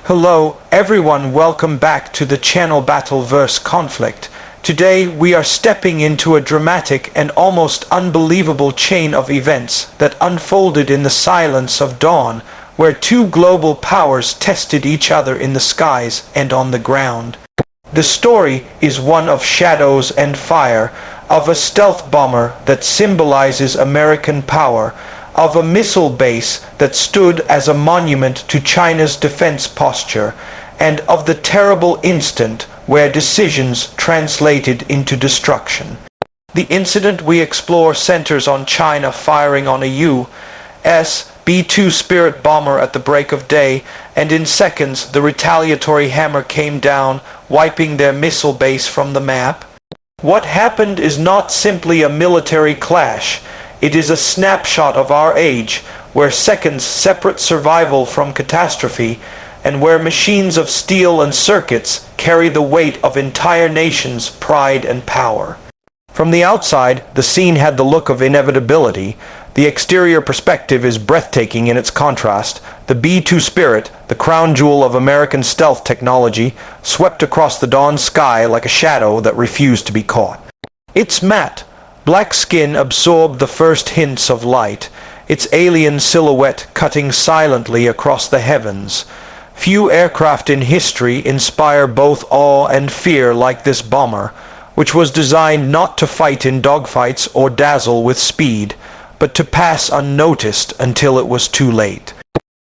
Hello everyone, welcome back to the channel Battleverse Conflict. Today we are stepping into a dramatic and almost unbelievable chain of events that unfolded in the silence of dawn, where two global powers tested each other in the skies and on the ground. The story is one of shadows and fire, of a stealth bomber that symbolizes American power, of a missile base that stood as a monument to China's defense posture, and of the terrible instant where decisions translated into destruction. The incident we explore centers on China firing on a U.S. B-2 Spirit bomber at the break of day, and in seconds the retaliatory hammer came down, wiping their missile base from the map. What happened is not simply a military clash. It is a snapshot of our age, where seconds separate survival from catastrophe, and where machines of steel and circuits carry the weight of entire nations' pride and power. From the outside, the scene had the look of inevitability. The exterior perspective is breathtaking in its contrast. The B-2 Spirit, the crown jewel of American stealth technology, swept across the dawn sky like a shadow that refused to be caught. Its matte, black skin absorbed the first hints of light, its alien silhouette cutting silently across the heavens. Few aircraft in history inspire both awe and fear like this bomber, which was designed not to fight in dogfights or dazzle with speed, but to pass unnoticed until it was too late.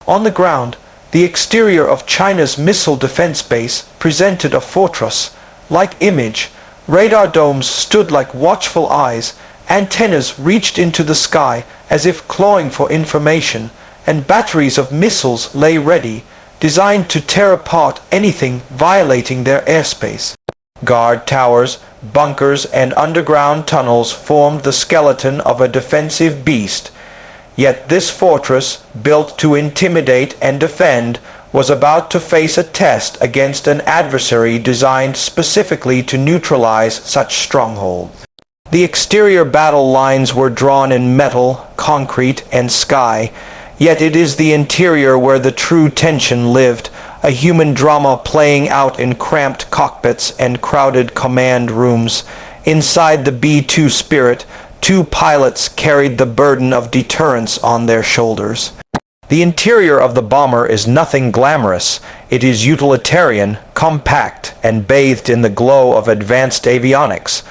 On the ground, the exterior of China's missile defense base presented a fortress-like image. Radar domes stood like watchful eyes, antennas reached into the sky as if clawing for information, and batteries of missiles lay ready, designed to tear apart anything violating their airspace. Guard towers, bunkers, and underground tunnels formed the skeleton of a defensive beast. Yet this fortress, built to intimidate and defend, was about to face a test against an adversary designed specifically to neutralize such strongholds. The exterior battle lines were drawn in metal, concrete, and sky, yet it is the interior where the true tension lived, a human drama playing out in cramped cockpits and crowded command rooms. Inside the B-2 Spirit, two pilots carried the burden of deterrence on their shoulders. The interior of the bomber is nothing glamorous. It is utilitarian, compact, and bathed in the glow of advanced avionics.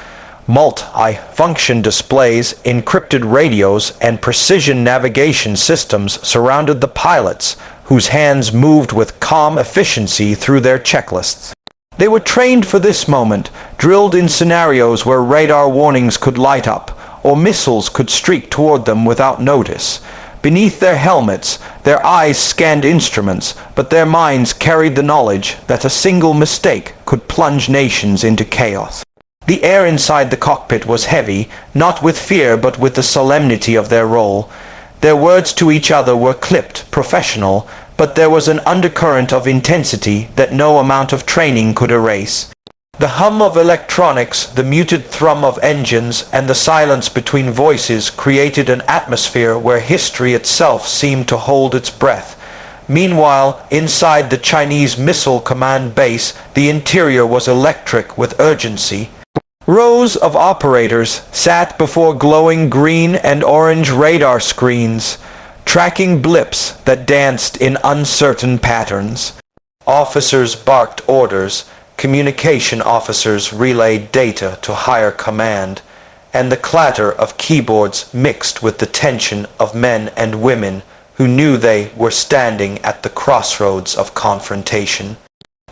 Multi-function displays, encrypted radios, and precision navigation systems surrounded the pilots, whose hands moved with calm efficiency through their checklists. They were trained for this moment, drilled in scenarios where radar warnings could light up, or missiles could streak toward them without notice. Beneath their helmets, their eyes scanned instruments, but their minds carried the knowledge that a single mistake could plunge nations into chaos. The air inside the cockpit was heavy, not with fear but with the solemnity of their role. Their words to each other were clipped, professional, but there was an undercurrent of intensity that no amount of training could erase. The hum of electronics, the muted thrum of engines, and the silence between voices created an atmosphere where history itself seemed to hold its breath. Meanwhile, inside the Chinese missile command base, the interior was electric with urgency. Rows of operators sat before glowing green and orange radar screens, tracking blips that danced in uncertain patterns. Officers barked orders. Communication officers relayed data to higher command, and the clatter of keyboards mixed with the tension of men and women who knew they were standing at the crossroads of confrontation.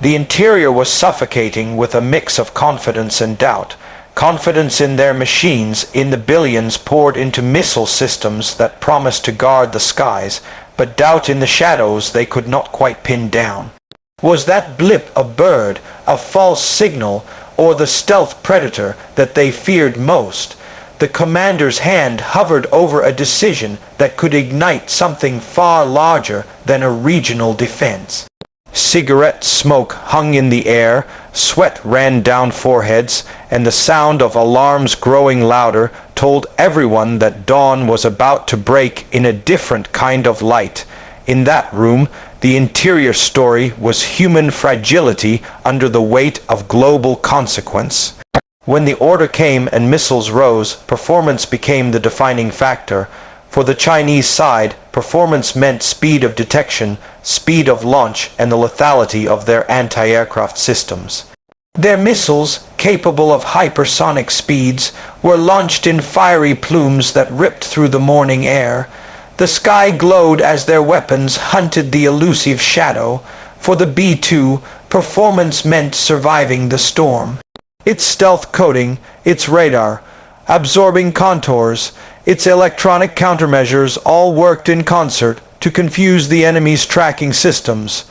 The interior was suffocating with a mix of confidence and doubt. Confidence in their machines, in the billions poured into missile systems that promised to guard the skies, but doubt in the shadows they could not quite pin down. Was that blip a bird, a false signal, or the stealth predator that they feared most? The commander's hand hovered over a decision that could ignite something far larger than a regional defense. Cigarette smoke hung in the air, sweat ran down foreheads, and the sound of alarms growing louder told everyone that dawn was about to break in a different kind of light. In that room, The interior story was human fragility under the weight of global consequence. When the order came and missiles rose, performance became the defining factor. For the Chinese side, performance meant speed of detection, speed of launch, and the lethality of their anti-aircraft systems. Their missiles, capable of hypersonic speeds, were launched in fiery plumes that ripped through the morning air. The sky glowed as their weapons hunted the elusive shadow. For the B-2, performance meant surviving the storm. Its stealth coating, its radar, absorbing contours, its electronic countermeasures all worked in concert to confuse the enemy's tracking systems.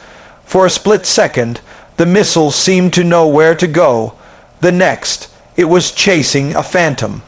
For a split second, the missile seemed to know where to go. The next, it was chasing a phantom.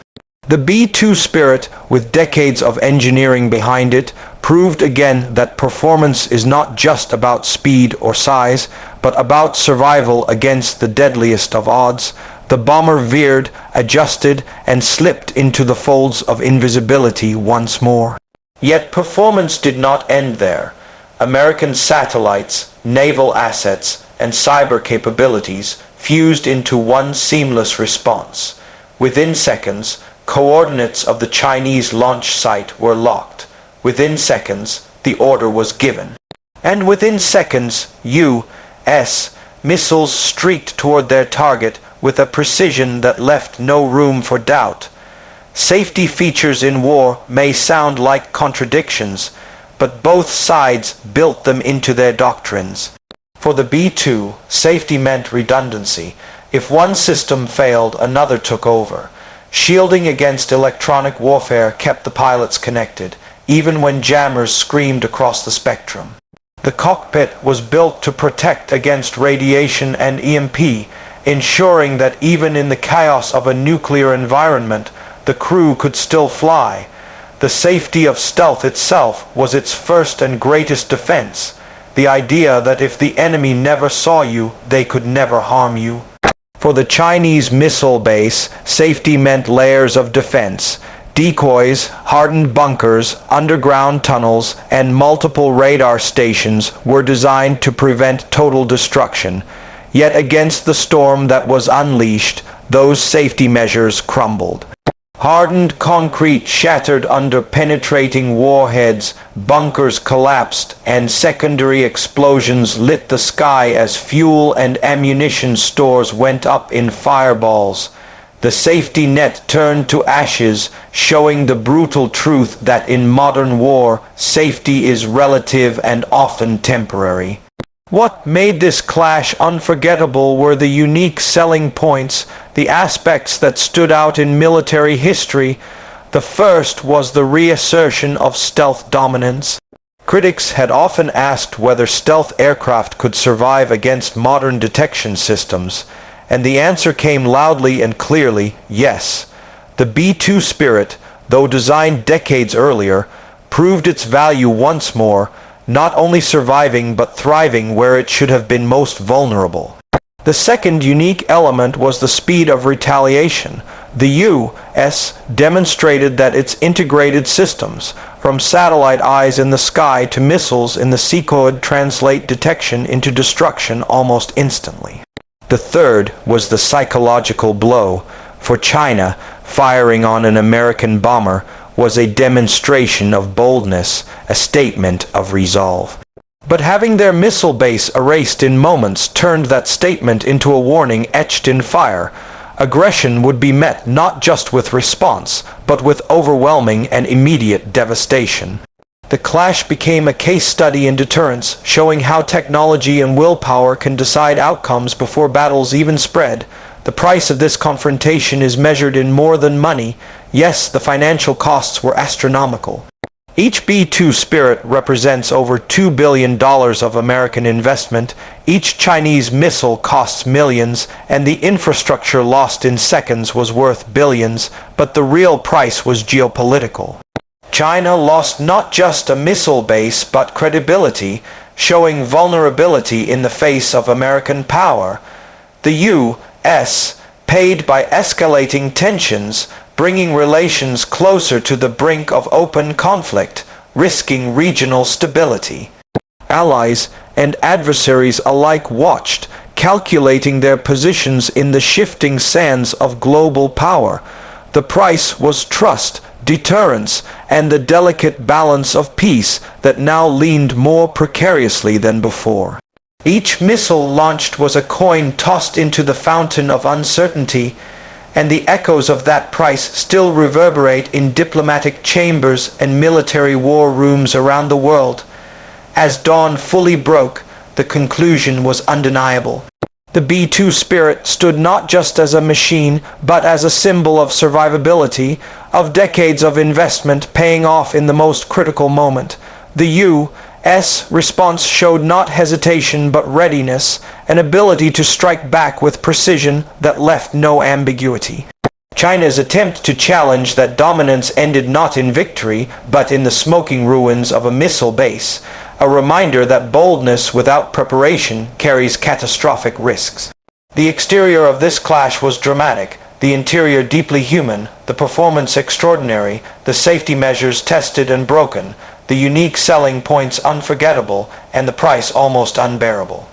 The B-2 Spirit, with decades of engineering behind it, proved again that performance is not just about speed or size, but about survival against the deadliest of odds. The bomber veered, adjusted, and slipped into the folds of invisibility once more. Yet performance did not end there. American satellites, naval assets, and cyber capabilities fused into one seamless response. Within seconds, coordinates of the Chinese launch site were locked. Within seconds, the order was given. And within seconds, U.S. missiles streaked toward their target with a precision that left no room for doubt. Safety features in war may sound like contradictions, but both sides built them into their doctrines. For the B-2, safety meant redundancy. If one system failed, another took over. Shielding against electronic warfare kept the pilots connected, even when jammers screamed across the spectrum. The cockpit was built to protect against radiation and EMP, ensuring that even in the chaos of a nuclear environment, the crew could still fly. The safety of stealth itself was its first and greatest defense, the idea that if the enemy never saw you, they could never harm you. For the Chinese missile base, safety meant layers of defense. Decoys, hardened bunkers, underground tunnels, and multiple radar stations were designed to prevent total destruction. Yet against the storm that was unleashed, those safety measures crumbled. Hardened concrete shattered under penetrating warheads, bunkers collapsed, and secondary explosions lit the sky as fuel and ammunition stores went up in fireballs. The safety net turned to ashes, showing the brutal truth that in modern war, safety is relative and often temporary. What made this clash unforgettable were the unique selling points, the aspects that stood out in military history. The first was the reassertion of stealth dominance. Critics had often asked whether stealth aircraft could survive against modern detection systems, and the answer came loudly and clearly, yes. The B-2 Spirit, though designed decades earlier, proved its value once more, not only surviving but thriving where it should have been most vulnerable. The second unique element was the speed of retaliation. The U.S. demonstrated that its integrated systems, from satellite eyes in the sky to missiles in the sea, could translate detection into destruction almost instantly. The third was the psychological blow. For China, firing on an American bomber was a demonstration of boldness, a statement of resolve. But having their missile base erased in moments turned that statement into a warning etched in fire. Aggression would be met not just with response, but with overwhelming and immediate devastation. The clash became a case study in deterrence, showing how technology and willpower can decide outcomes before battles even spread. The price of this confrontation is measured in more than money. Yes, the financial costs were astronomical. Each B-2 Spirit represents over $2 billion of American investment. Each Chinese missile costs millions, and the infrastructure lost in seconds was worth billions, but the real price was geopolitical. China lost not just a missile base, but credibility, showing vulnerability in the face of American power. The U.S. paid by escalating tensions, bringing relations closer to the brink of open conflict, risking regional stability. Allies and adversaries alike watched, calculating their positions in the shifting sands of global power. The price was trust, deterrence, and the delicate balance of peace that now leaned more precariously than before. Each missile launched was a coin tossed into the fountain of uncertainty, and the echoes of that price still reverberate in diplomatic chambers and military war rooms around the world. As dawn fully broke, the conclusion was undeniable. The B-2 Spirit stood not just as a machine, but as a symbol of survivability, of decades of investment paying off in the most critical moment. The U.S. response showed not hesitation but readiness, an ability to strike back with precision that left no ambiguity. China's attempt to challenge that dominance ended not in victory, but in the smoking ruins of a missile base, a reminder that boldness without preparation carries catastrophic risks. The exterior of this clash was dramatic, the interior deeply human, the performance extraordinary, the safety measures tested and broken, the unique selling points unforgettable, and the price almost unbearable.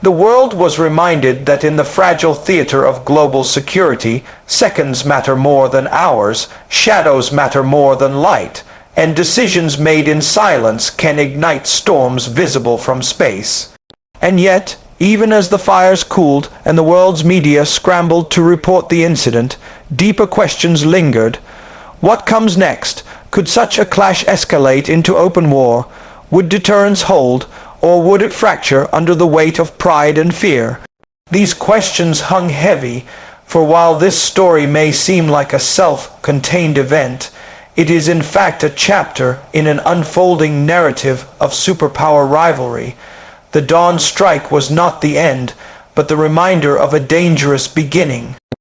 The world was reminded that in the fragile theater of global security, seconds matter more than hours, shadows matter more than light, and decisions made in silence can ignite storms visible from space. And yet, even as the fires cooled and the world's media scrambled to report the incident, deeper questions lingered. What comes next? Could such a clash escalate into open war? Would deterrence hold, or would it fracture under the weight of pride and fear? These questions hung heavy, for while this story may seem like a self-contained event, it is in fact a chapter in an unfolding narrative of superpower rivalry. The dawn strike was not the end, but the reminder of a dangerous beginning.